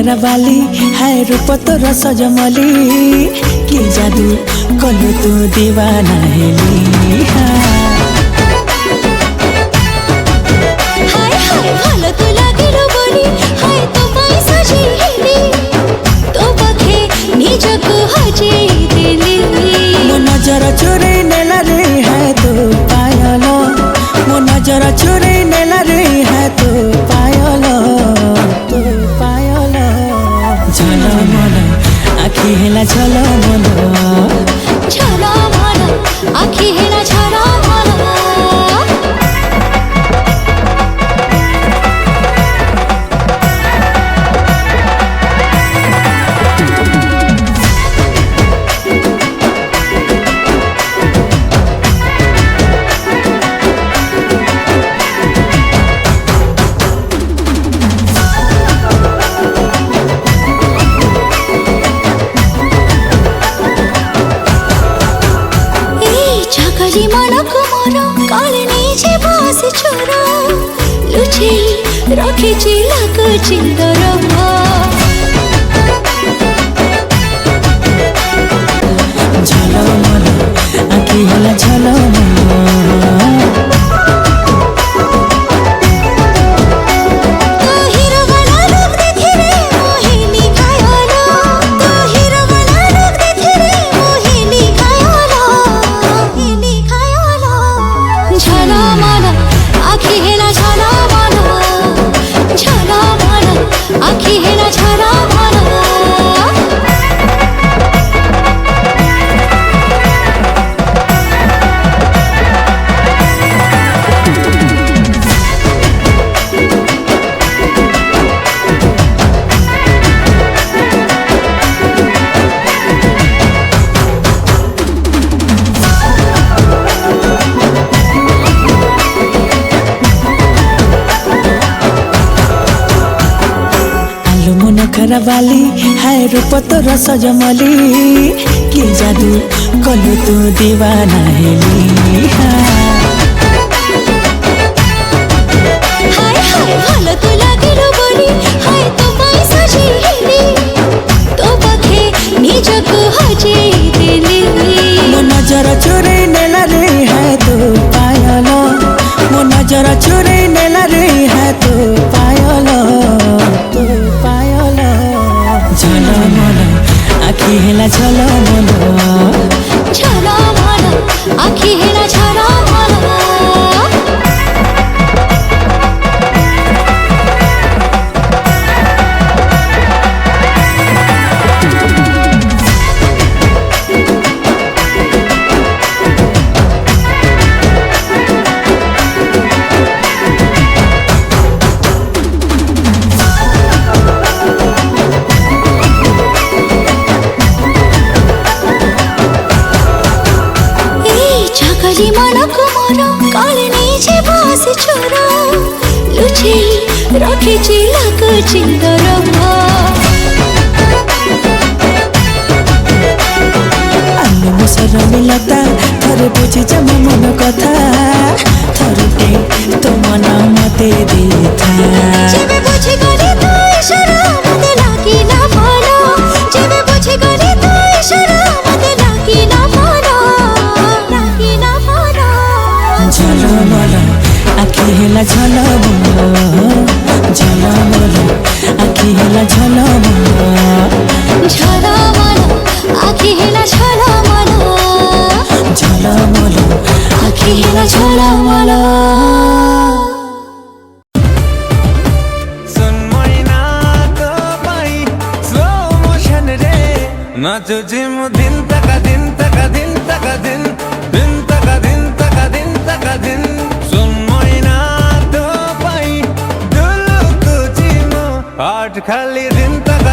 नखरा बाली हाय रूप तोर सजमली कि जादू कलु तू दीवाना हेली हाय हाय भालो तू लागिलो बोली हाय तो पाई सजी हेली तो पाखे निजको हजेई देली मो नजर चोरे नेला रे है तो पायल मो नजर चोरे नेला रे है तो पायल झलमल आखि हेला झलमल झलमल आखि हेला झलमल मनको मोर काले नीचे बास छोरा लुचे रखे चिलाको चिंदर झलमल आखि हेला झलमल आखि हेला झलमल झलमल आखि हेला झलमल नखरा बाली हाय रूप तोर सजमली कि जादू कलु तू दीवाना हेली हाय हाय भालो तू लागिलो बोली हाय तो पाई सजी हेली तो पाखे निजको हजेई देली मो नजर चोरे नेला रे है तो पायल मो नजर चोरे नेला रे है तो पायल झलमल आखि हेला झलमल झलमल आखि हेला झलमल मनको मोर काले नीचे बास छोरा लुचे रखे चिलाको चिंदर आलु मुसर मिलता थरे बुझी जमा मन कथा थरुटे तो मन मते देथा जेबे बुझी गली तो इशारा मते लागी ना भालो जेबे बुझी गली तो इशारा मते लागी ना भालो झलमल आखि हेला झलमल झलमल आखि हेला झलमल झलमल आखि हेला झलमल झलमल आखि हेला झलमल नाचो जिम दिन तक दिन तक दिन तक दिन दिन तक दिन तक दिन तक दिन सुन मैना तो पाई दुलुक जिम आठ खाली दिन तक